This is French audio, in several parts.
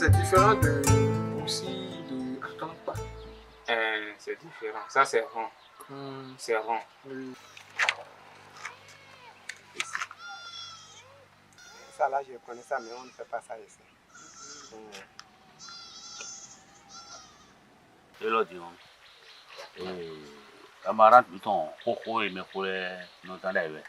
c'est différent de aussi de Akampa. C'est différent. Ça, c'est rond. C'est rond. Oui. Ça là, je connais ça, mais on ne fait pas ça ici. Et là, disons, amaranth, mettons, coco et mes collègues, nous t'entendons.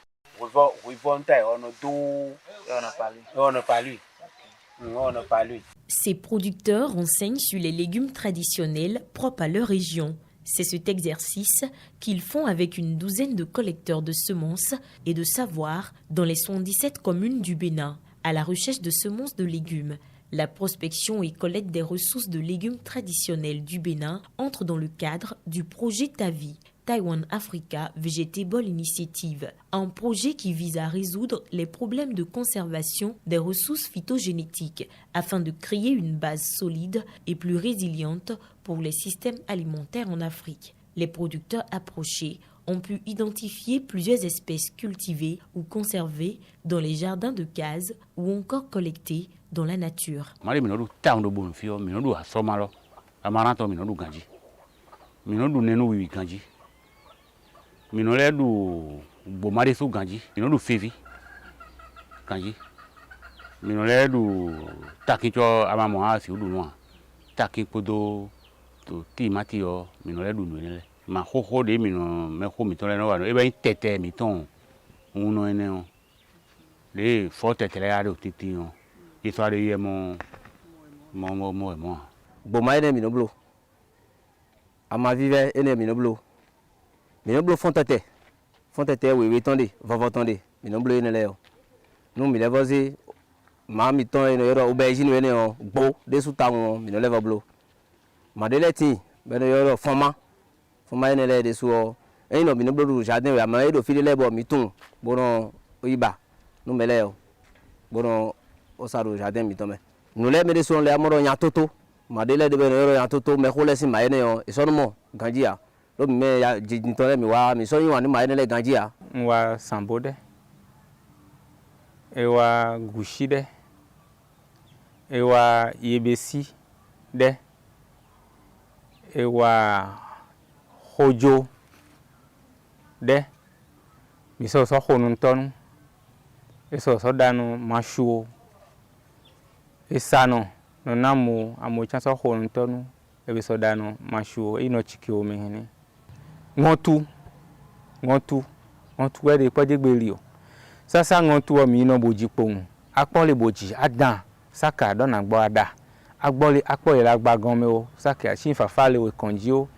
Ces producteurs enseignent sur les légumes traditionnels propres à leur région. C'est cet exercice qu'ils font avec une douzaine de collecteurs de semences et de savoirs dans les 77 communes du Bénin, à la recherche de semences de légumes. La prospection et collecte des ressources de légumes traditionnels du Bénin entre dans le cadre du projet TAVI, Taiwan Africa Vegetable Initiative, un projet qui vise à résoudre les problèmes de conservation des ressources phytogénétiques afin de créer une base solide et plus résiliente pour les systèmes alimentaires en Afrique. Les producteurs approchés ont pu identifier plusieurs espèces cultivées ou conservées dans les jardins de cases ou encore collectées dans la nature. Boma ene minoblo. Ama vive ene minoblo. Minoblo fontete. Fontete oui tonde, vavo tonde. Minoblo ene leo. Nu mi levozi ma mi ton ene yoro aubergine ene o gbo de suta won mi no levo blo. Ma de leti beno yoro foma. Foma ene le de su o. Eno minoblo du jardin ya ma edo fili lebo mi tun. Bono oyiba. Nu meleo. Bono osaro jardin mi tome. Nu le me de su on le amoro nya toto. Madele de beno yoro yantoto me khole si maene yo isonumo ganjia lo me ya jintole mi wa mi so yin wa ni maene le ganjia Wa sambode. Ewa gushide. Ewa yebesi de. Ewa hojo de. Mi so khonun tonu. Eso so danu mashuo. Esano no namu amo chanso khonun tonu ebe so danu mashuo ino chikio mehene. Ngontu we de pa jegbeli o. Sasa ngontu o mi no boji pohun. Apon le boji adan saka don agbo ada. Agbole akpo la gba gan me o saka chin fafa le o konji o.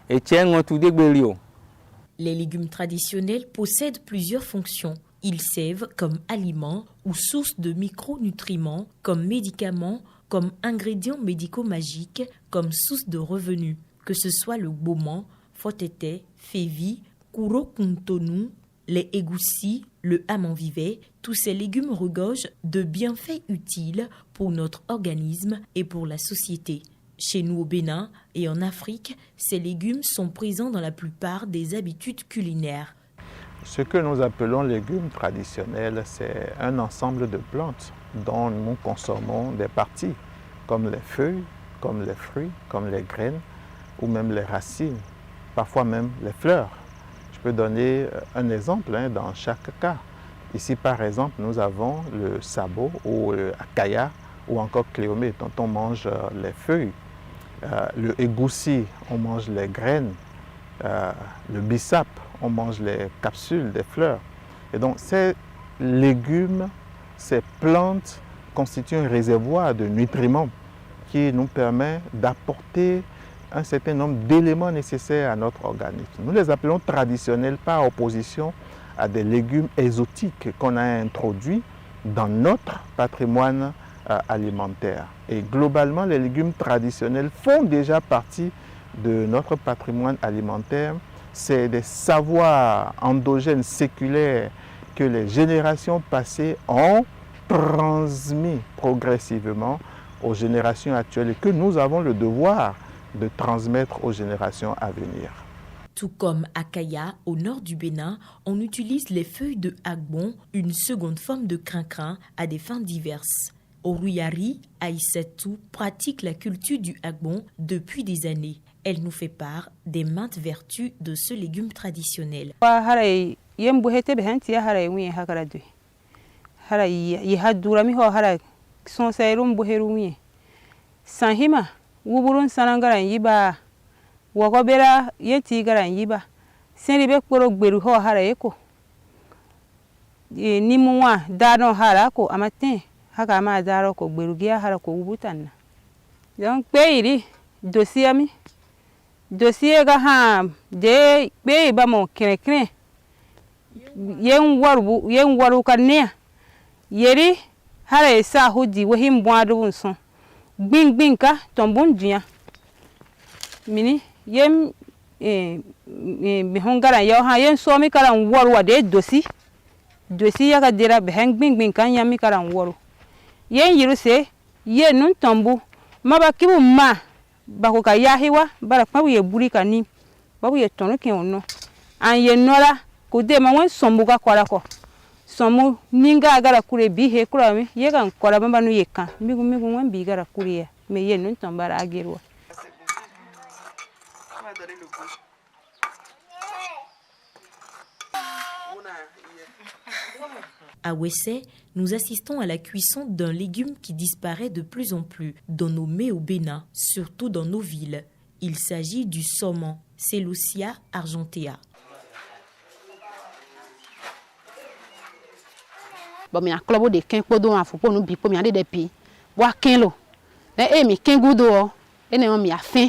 E che ngontu degbeli o. Les légumes traditionnels possèdent plusieurs fonctions. Ils servent comme aliments ou source de micronutriments, comme médicaments, comme ingrédients médicaux magiques, comme source de revenus. Que ce soit le gboman, fotete, févi, kuro kuntonu, les égoussis, le amanvivet, tous ces légumes regorgent de bienfaits utiles pour notre organisme et pour la société. Chez nous au Bénin et en Afrique, ces légumes sont présents dans la plupart des habitudes culinaires. Ce que nous appelons légumes traditionnels, c'est un ensemble de plantes dont nous consommons des parties, comme les feuilles, comme les fruits, comme les graines, ou même les racines, parfois même les fleurs. Je peux donner un exemple dans chaque cas. Ici, par exemple, nous avons le sabot ou le akaya, ou encore cléomé, dont on mange les feuilles. Le égoussi, on mange les graines. Le bissap, on mange les capsules des fleurs. Et donc ces légumes, ces plantes constituent un réservoir de nutriments qui nous permet d'apporter un certain nombre d'éléments nécessaires à notre organisme. Nous les appelons traditionnels par opposition à des légumes exotiques qu'on a introduits dans notre patrimoine alimentaire. Et globalement, les légumes traditionnels font déjà partie de notre patrimoine alimentaire. C'est des savoirs endogènes séculaires que les générations passées ont transmis progressivement aux générations actuelles et que nous avons le devoir de transmettre aux générations à venir. Tout comme à Kaya, au nord du Bénin, on utilise les feuilles de agbon, une seconde forme de crin-crin, à des fins diverses. Oruyari Aïssatou pratique la culture du agbon depuis des années. Elle nous fait part des maintes vertus de ce légume traditionnel. Sanhima wuburun sanangaran yiba wogobera yeti garan yiba senribe kporo gberu ho hara eko ni muwa dano hara ko amatin haka ma daro ko gberu giya hara ko wubutanna donc peiri dossier ga ha de pe ba mo krekre yen waru kanne yeri hara esa hodi wo him boadu son gbin ka tombun dia mini yem mi hongara yo ha yen so mi kala woru wa de dosi ya ka dira be gbin kan ya mi kala woru yen yiru se yen nun tombu maba kibu ma ba ko ka yahiwa bara pa ye buri kani babu ye tonu ke onno an ye nora ko de ma won sombu ka kwara ko somu ninga agara kure bi he kura mi ye kan kora bamba nu ye kan migu wan bi gara kure ya me ye nun tambara agirwa. À Wessé, nous assistons à la cuisson d'un légume qui disparaît de plus en plus dans nos mets au Bénin, surtout dans nos villes. Il s'agit du saumon, Celosia argentea. Bon, mais un club de 15 podos à foupo nous bipo mais des pays. Bois 15 lo. Eh mais 15 goudo et ne mi a faim.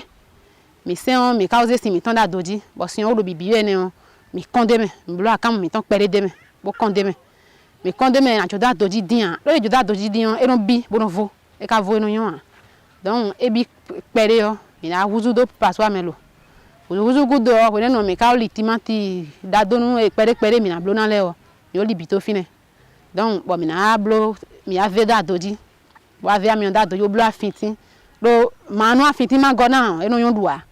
Mais c'est on me cause si mi ton da doji. Bon si on le bibi ne mi condemne. Mblo akam mi ton pere deme. Bo condemne. Mi condemne na joda doji dian. Le joda doji dian e non bi bo non vo. E ka vo no yon. Donc e bi pere yo. Mi na wuzu do paswa melo. Wuzu goudo bo ne no mi ka litimati da donu e pere mi na blo na le o. Yo libito fine. Donc bon mina blo mi ave da doji wa ave mi da doji blo afiti do manu afiti ma gona eno yon dua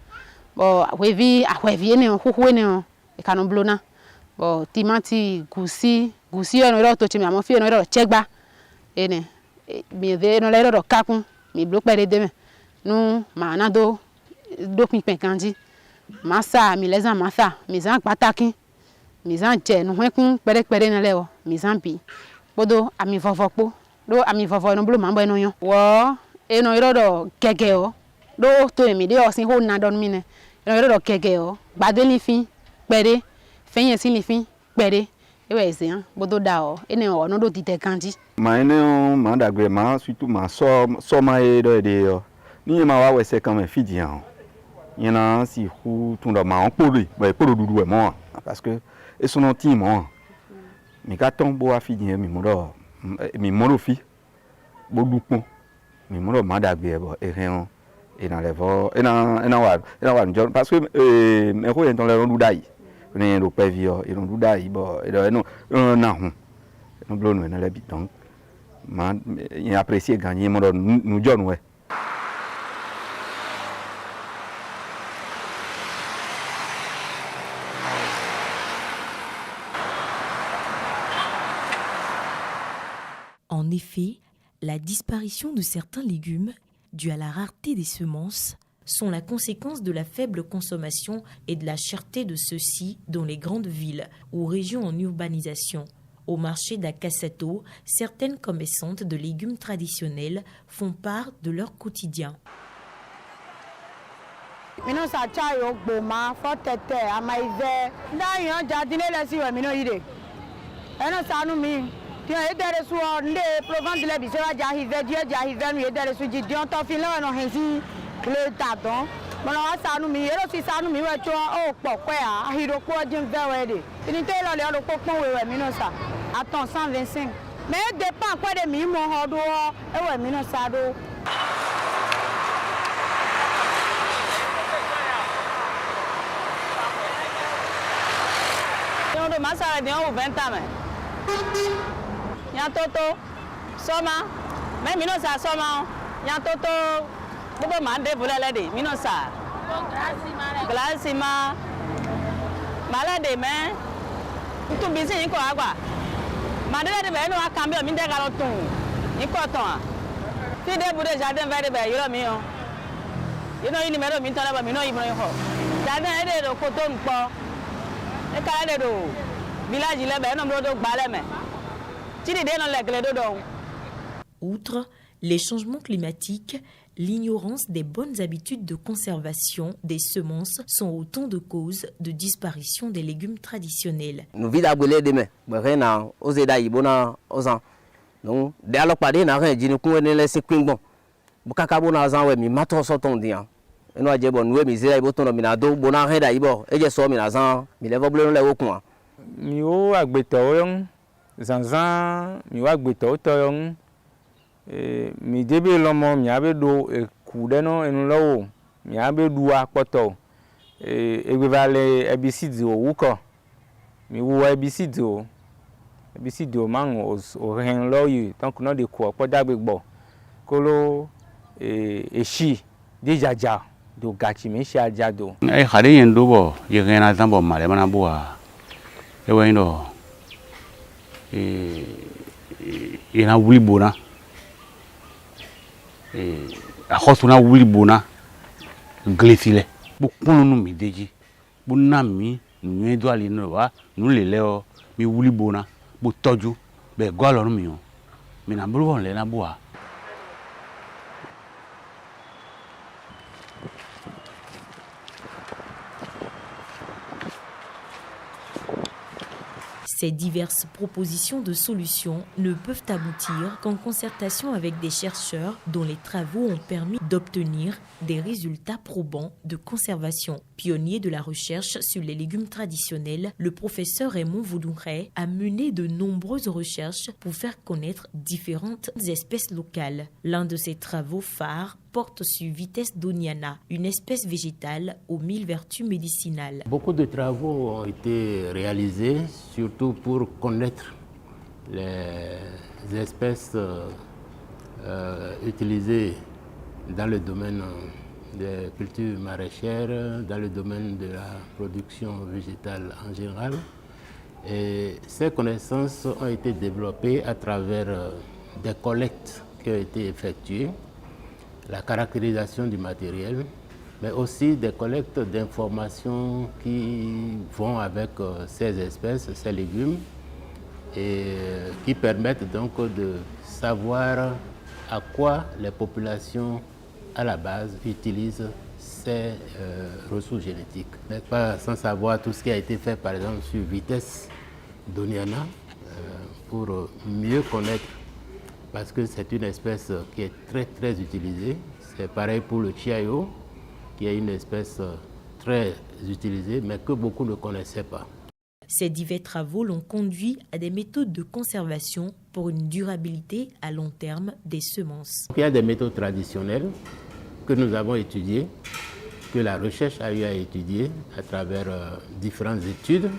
bo wevi ene huhu ene e kanon blo na bo timati gusi eno ro to chi mi amo fi eno ro chegba ene mi ve eno le ro kakun mi blo pere de me nu ma na do pinpin kanji masa mi lezan masa mi zan pataki mi zan je nu hekun pere na le o mi zan bi bodo ami vovopo do ami vovo no blo mambo eno yon wo eno iro gege o do to emi de o sin ho na don mi ne eno iro gege o gbade ni fin pere feyin si ni fin pere e we se bodo da o ene o no do dide kanji ma ene ma dagbe ma surtout ma so ma e do de o ni ma wa we se kan me fidian yana si hu tun do ma on pori ba poro dudu e mo parce que e sono ti mo mi ka ton bo afidien mi mo fi bo dupon mi mo ma dagbe bo e ren e na levo e na wa njo parce que me ko yen ton le ron dudai ne ro pe vio e ron dudai bo e do no na hu no blo no na le bi donc ma y apprécier gagner mo do nu jon we. En effet, la disparition de certains légumes, due à la rareté des semences, sont la conséquence de la faible consommation et de la cherté de ceux-ci dans les grandes villes ou régions en urbanisation. Au marché d'Akasato, certaines commerçantes de légumes traditionnels font part de leur quotidien. Tiens, et soir, les provence de la bisera j'arrivais, Dieu j'arrivais, nous et sous dit, on t'en file on hesi le tadon. Bon, ça nous met, aussi ça nous met, tu vois, oh, pourquoi, il faut quoi dire vers eux. Il était là, le copain, ouais, mais ça. Attends, 125. Mais dépend quoi de mi, mon hodo, et ouais, mais ça do. On demande ça, bien, au 20 ans. Yantoto, soma, mais minosa soma, yantoto, bobo mande bulale minosa. Glasima, malade mais, tout busy inko agua. Madela de beno a cambio minde garoton, inko ton. Fi de bude jardin vert be yoro mi o. You know ini mero mi tole ba mi no ibro ho. Jardin e de do koto npo. E ka de do village le be no mro do gba le me. Ti de no le gle do do. Outre les changements climatiques, l'ignorance des bonnes habitudes de conservation des semences sont autant de causes de disparition des légumes traditionnels. Nous vivons demain, mais aux aides aux ans. Donc, dès alors pas de rien, je ne connais pas les bon. Bukakabo na zan we mi mato so ton dia. Eno aje bon we mi zira ibo ton mi na do bona re da ibo. E je so mi na zan mi le voble le okun. Mi o agbeto yon zanzan mi wa agbeto to yon. Mi debe lomo mi abe do kude no enu lowo mi abe duwa poto egvale ebisidi o wuko mi wo ebisidi o mango o ren loyi tant que no de ko po dagbe gbo kolo eshi de jaja do gachi mi sha jado e khare yen do bo ye gena tambo male mana bua e we ndo ina wuli bona a khosuna wuli bona glefile bu kunu mi deji bu na mi nu do ali no wa nu lele o mi wuli bona bu toju be go lo mi o mi na bulu le na bua. Ces diverses propositions de solutions ne peuvent aboutir qu'en concertation avec des chercheurs dont les travaux ont permis d'obtenir des résultats probants de conservation. Pionnier de la recherche sur les légumes traditionnels, le professeur Raymond Voudouret a mené de nombreuses recherches pour faire connaître différentes espèces locales. L'un de ses travaux phares porte sur Vitis doniana, une espèce végétale aux 1000 vertus médicinales. Beaucoup de travaux ont été réalisés, surtout pour connaître les espèces utilisées dans le domaine des cultures maraîchères, dans le domaine de la production végétale en général. Et ces connaissances ont été développées à travers des collectes qui ont été effectuées, la caractérisation du matériel, mais aussi des collectes d'informations qui vont avec ces espèces, ces légumes, et qui permettent donc de savoir à quoi les populations à la base utilisent ces ressources génétiques. Mais pas sans savoir tout ce qui a été fait par exemple sur Vitis doniana pour mieux connaître, parce que c'est une espèce qui est très utilisée. C'est pareil pour le chiayo, qui est une espèce très utilisée, mais que beaucoup ne connaissaient pas. Ces divers travaux l'ont conduit à des méthodes de conservation pour une durabilité à long terme des semences. Il y a des méthodes traditionnelles que nous avons étudiées, que la recherche a eu à étudier à travers différentes études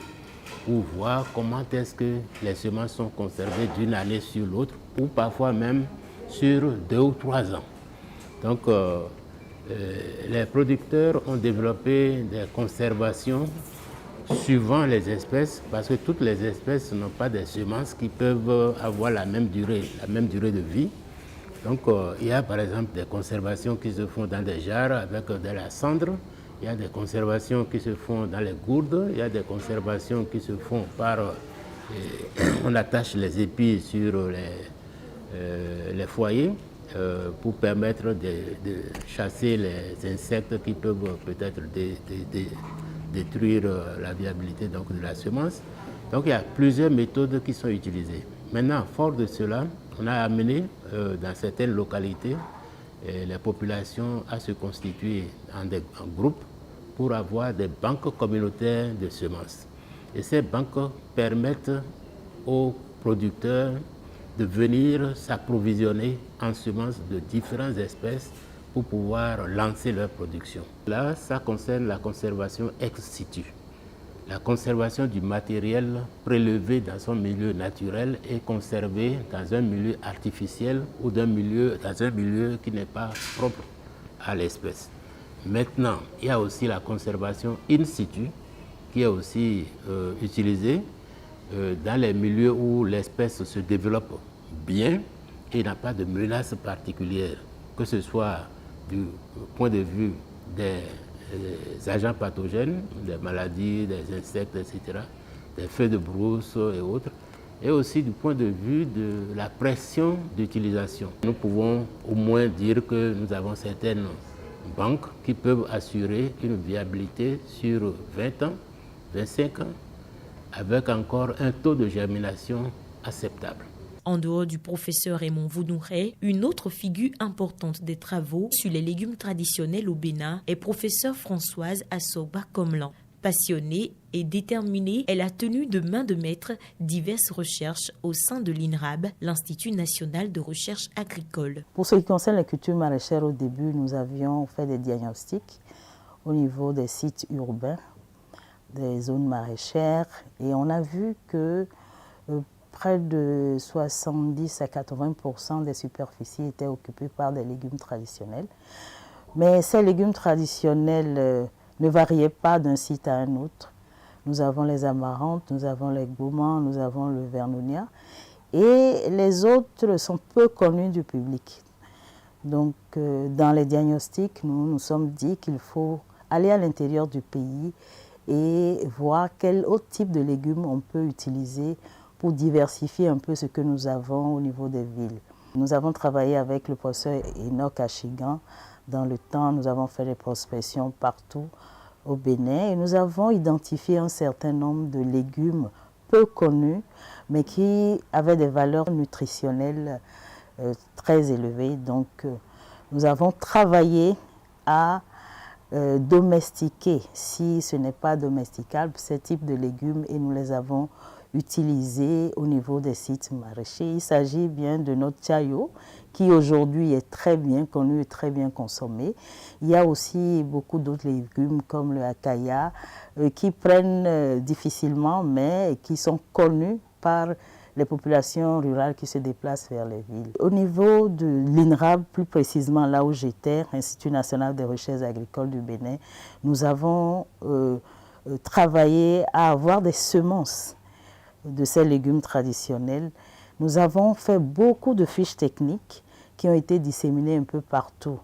pour voir comment est-ce que les semences sont conservées d'une année sur l'autre, ou parfois même sur 2 ou 3 ans. Donc les producteurs ont développé des conservations suivant les espèces, parce que toutes les espèces n'ont pas des semences qui peuvent avoir la même durée de vie. Donc il y a par exemple des conservations qui se font dans des jarres avec de la cendre, il y a des conservations qui se font dans les gourdes, il y a des conservations qui se font par... on attache les épis sur les foyers pour permettre de chasser les insectes qui peuvent peut-être détruire la viabilité donc, de la semence. Donc il y a plusieurs méthodes qui sont utilisées. Maintenant, fort de cela, on a amené dans certaines localités les populations à se constituer en groupes pour avoir des banques communautaires de semences. Et ces banques permettent aux producteurs de venir s'approvisionner en semences de différentes espèces pour pouvoir lancer leur production. Là, ça concerne la conservation ex situ. La conservation du matériel prélevé dans son milieu naturel et conservé dans un milieu artificiel ou dans un milieu qui n'est pas propre à l'espèce. Maintenant, il y a aussi la conservation in situ qui est aussi utilisée dans les milieux où l'espèce se développe bien et il n'y a pas de menace particulière, que ce soit du point de vue des agents pathogènes, des maladies, des insectes, etc., des feux de brousse et autres, et aussi du point de vue de la pression d'utilisation. Nous pouvons au moins dire que nous avons certaines banques qui peuvent assurer une viabilité sur 20 ans, 25 ans, avec encore un taux de germination acceptable. En dehors du professeur Raymond Vaudouré, une autre figure importante des travaux sur les légumes traditionnels au Bénin est professeure Françoise Assoba Komlan. Passionnée et déterminée, elle a tenu de main de maître diverses recherches au sein de l'INRAB, l'Institut national de recherche agricole. Pour ce qui concerne les cultures maraîchères, au début, nous avions fait des diagnostics au niveau des sites urbains, des zones maraîchères, et on a vu que près de 70 à 80% des superficies étaient occupées par des légumes traditionnels. Mais ces légumes traditionnels ne variaient pas d'un site à un autre. Nous avons les amarantes, nous avons les gourmands, nous avons le vernonia, et les autres sont peu connus du public. Donc, dans les diagnostics, nous nous sommes dit qu'il faut aller à l'intérieur du pays et voir quel autre type de légumes on peut utiliser pour diversifier un peu ce que nous avons au niveau des villes. Nous avons travaillé avec le professeur Enoch Achigan. Dans le temps, nous avons fait des prospections partout au Bénin et nous avons identifié un certain nombre de légumes peu connus, mais qui avaient des valeurs nutritionnelles très élevées. Donc, nous avons travaillé à domestiquer, si ce n'est pas domesticable, ces types de légumes et nous les avons utilisés au niveau des sites maraîchers. Il s'agit bien de notre chayo qui aujourd'hui est très bien connu et très bien consommé. Il y a aussi beaucoup d'autres légumes comme le akaya qui prennent difficilement mais qui sont connus par les populations rurales qui se déplacent vers les villes. Au niveau de l'INRAB, plus précisément là où j'étais, Institut national des recherches agricoles du Bénin, nous avons travaillé à avoir des semences de ces légumes traditionnels. Nous avons fait beaucoup de fiches techniques qui ont été disséminées un peu partout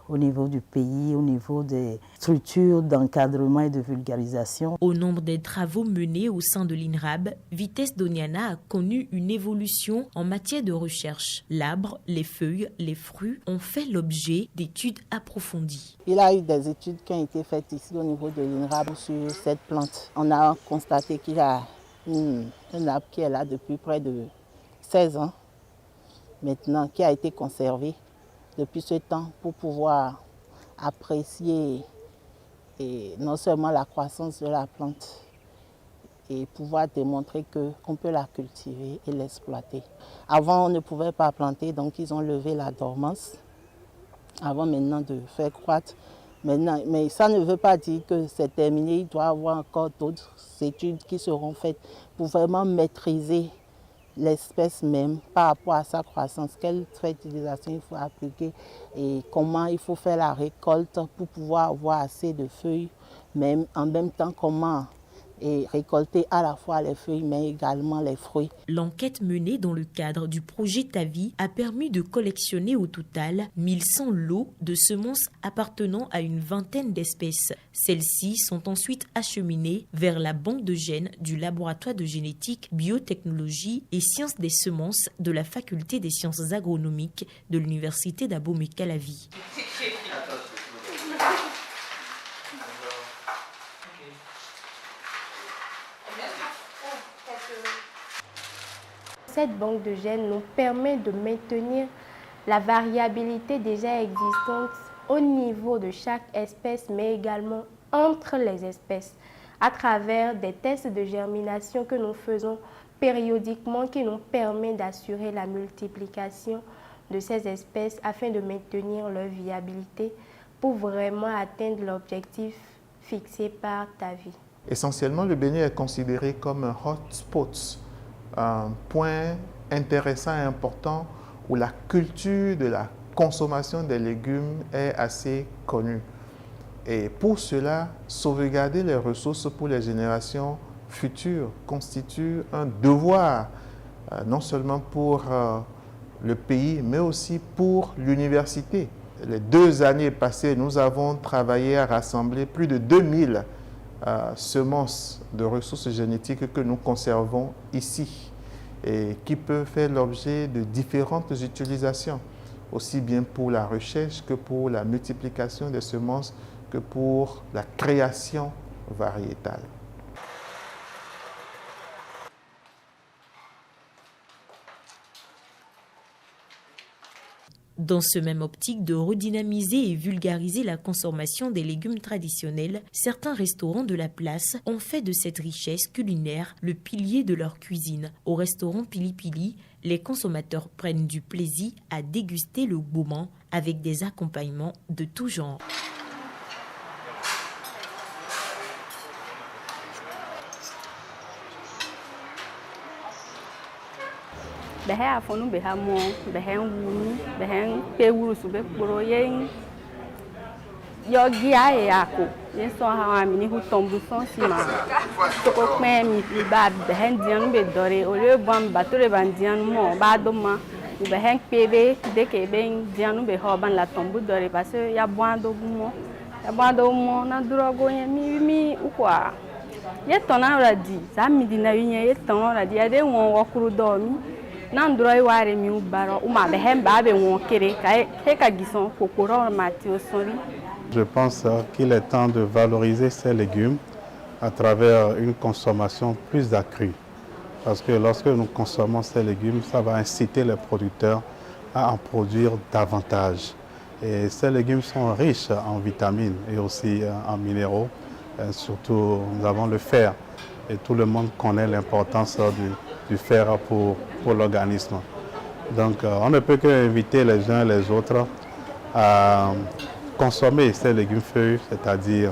au niveau du pays, au niveau des structures d'encadrement et de vulgarisation. Au nombre des travaux menés au sein de l'INRAB, Vitesse Doniana a connu une évolution en matière de recherche. L'arbre, les feuilles, les fruits ont fait l'objet d'études approfondies. Il y a eu des études qui ont été faites ici au niveau de l'INRAB sur cette plante. On a constaté qu'il y a un arbre qui est là depuis près de 16 ans maintenant, qui a été conservé depuis ce temps pour pouvoir apprécier non seulement la croissance de la plante et pouvoir démontrer qu'on peut la cultiver et l'exploiter. Avant, on ne pouvait pas planter, donc ils ont levé la dormance avant maintenant de faire croître. Maintenant, mais ça ne veut pas dire que c'est terminé, il doit y avoir encore d'autres études qui seront faites pour vraiment maîtriser l'espèce même par rapport à sa croissance, quelle fertilisation il faut appliquer et comment il faut faire la récolte pour pouvoir avoir assez de feuilles, même en même temps comment récolter à la fois les feuilles mais également les fruits. L'enquête menée dans le cadre du projet TAVI a permis de collectionner au total 1100 lots de semences appartenant à une vingtaine d'espèces. Celles-ci sont ensuite acheminées vers la banque de gènes du laboratoire de génétique, biotechnologie et sciences des semences de la faculté des sciences agronomiques de l'université d'Abomey-Calavi. Cette banque de gènes nous permet de maintenir la variabilité déjà existante au niveau de chaque espèce, mais également entre les espèces, à travers des tests de germination que nous faisons périodiquement, qui nous permet d'assurer la multiplication de ces espèces afin de maintenir leur viabilité pour vraiment atteindre l'objectif fixé par TAVI. Essentiellement, le Bénin est considéré comme un hotspot, un point intéressant et important où la culture de la consommation des légumes est assez connue. Et pour cela, sauvegarder les ressources pour les générations futures constitue un devoir, non seulement pour le pays, mais aussi pour l'université. Les 2 années passées, nous avons travaillé à rassembler plus de 2000 semences de ressources génétiques que nous conservons ici et qui peuvent faire l'objet de différentes utilisations, aussi bien pour la recherche que pour la multiplication des semences que pour la création variétale. Dans ce même optique de redynamiser et vulgariser la consommation des légumes traditionnels, certains restaurants de la place ont fait de cette richesse culinaire le pilier de leur cuisine. Au restaurant Pili Pili, les consommateurs prennent du plaisir à déguster le gourmand avec des accompagnements de tout genre. Behe afonu beha mo behe wunu behe pe wuru su be kporo yen yogi aye ako yen so ha mi ni hu tombu so si ma to ko pe mi ba behe dianu be dore o le bam batore ban dianu mo ba do ma behe pe be de ke ben dianu be ho ban la tombu dore parce ya boando mo na drogo yen mi ukwa ye tona radi za mi di na yin ye tona radi ya de won wokuru do mi. Je pense qu'il est temps de valoriser ces légumes à travers une consommation plus accrue. Parce que lorsque nous consommons ces légumes, ça va inciter les producteurs à en produire davantage. Et ces légumes sont riches en vitamines et aussi en minéraux. Et surtout, nous avons le fer. Et tout le monde connaît l'importance du fer pour l'organisme. Donc on ne peut qu'inviter les uns et les autres à consommer ces légumes feuilles, c'est-à-dire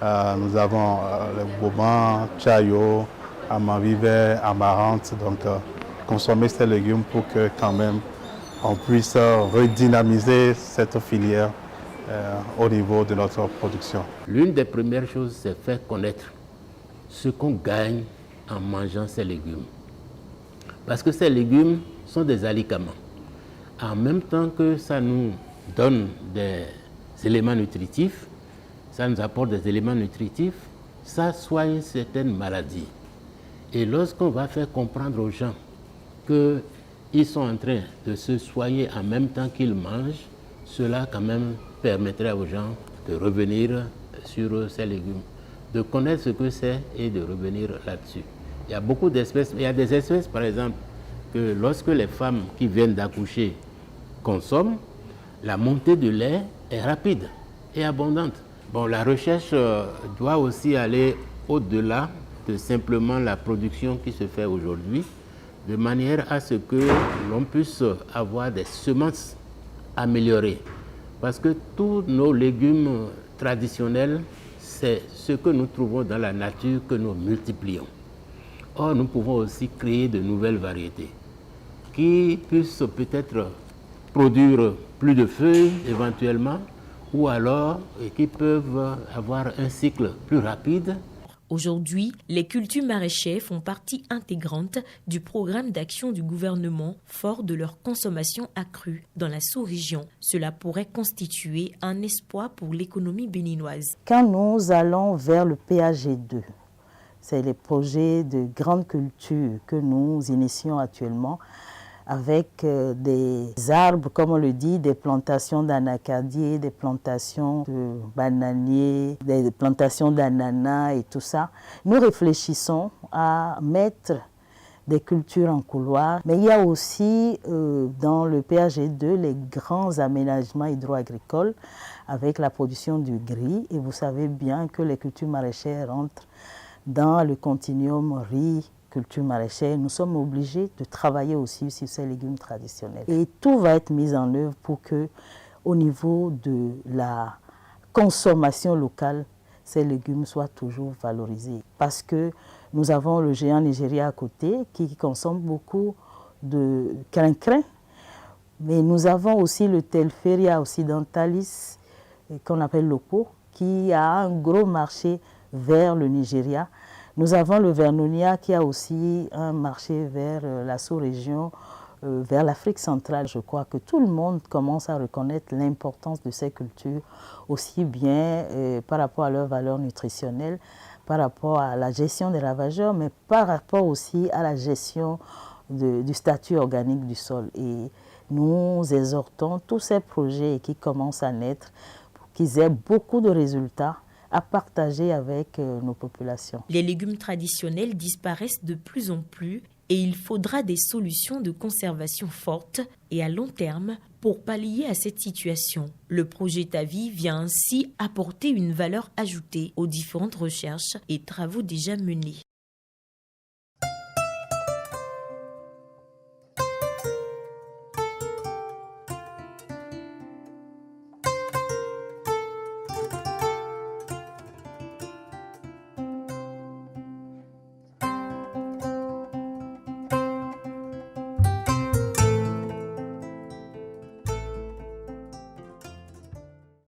nous avons le boban, chayo, amavive, amarante, donc consommer ces légumes pour que quand même on puisse redynamiser cette filière au niveau de notre production. L'une des premières choses, c'est faire connaître ce qu'on gagne en mangeant ces légumes. Parce que ces légumes sont des alicaments. En même temps que ça nous donne des éléments nutritifs, ça nous apporte des éléments nutritifs, ça soigne certaines maladies. Et lorsqu'on va faire comprendre aux gens qu'ils sont en train de se soigner en même temps qu'ils mangent, cela quand même permettrait aux gens de revenir sur ces légumes, de connaître ce que c'est et de revenir là-dessus. Il y a beaucoup d'espèces, il y a des espèces par exemple que lorsque les femmes qui viennent d'accoucher consomment, la montée de lait est rapide et abondante. Bon, la recherche doit aussi aller au-delà de simplement la production qui se fait aujourd'hui, de manière à ce que l'on puisse avoir des semences améliorées. Parce que tous nos légumes traditionnels, c'est ce que nous trouvons dans la nature que nous multiplions. Or, nous pouvons aussi créer de nouvelles variétés qui puissent peut-être produire plus de feuilles éventuellement, ou alors qui peuvent avoir un cycle plus rapide. Aujourd'hui, les cultures maraîchères font partie intégrante du programme d'action du gouvernement, fort de leur consommation accrue dans la sous-région. Cela pourrait constituer un espoir pour l'économie béninoise. Quand nous allons vers le PAG2, c'est les projets de grande culture que nous initions actuellement avec des arbres, comme on le dit, des plantations d'anacadiers, des plantations de bananiers, des plantations d'ananas et tout ça. Nous réfléchissons à mettre des cultures en couloir, mais il y a aussi dans le PAG2 les grands aménagements hydro-agricoles avec la production du gris. Et vous savez bien que les cultures maraîchères rentrent dans le continuum riz, culture maraîchère. Nous sommes obligés de travailler aussi sur ces légumes traditionnels. Et tout va être mis en œuvre pour que, au niveau de la consommation locale, ces légumes soient toujours valorisés. Parce que nous avons le géant Nigeria à côté qui consomme beaucoup de crin-crin, mais nous avons aussi le Telferia occidentalis, qu'on appelle l'Opo, qui a un gros marché vers le Nigeria. Nous avons le Vernonia qui a aussi un marché vers la sous-région vers l'Afrique centrale, je crois que tout le monde commence à reconnaître l'importance de ces cultures, aussi bien par rapport à leurs valeurs nutritionnelles, par rapport à la gestion des ravageurs, mais par rapport aussi à la gestion du statut organique du sol. Et nous exhortons tous ces projets qui commencent à naître pour qu'ils aient beaucoup de résultats à partager avec nos populations. Les légumes traditionnels disparaissent de plus en plus et il faudra des solutions de conservation fortes et à long terme pour pallier à cette situation. Le projet TAVI vient ainsi apporter une valeur ajoutée aux différentes recherches et travaux déjà menés.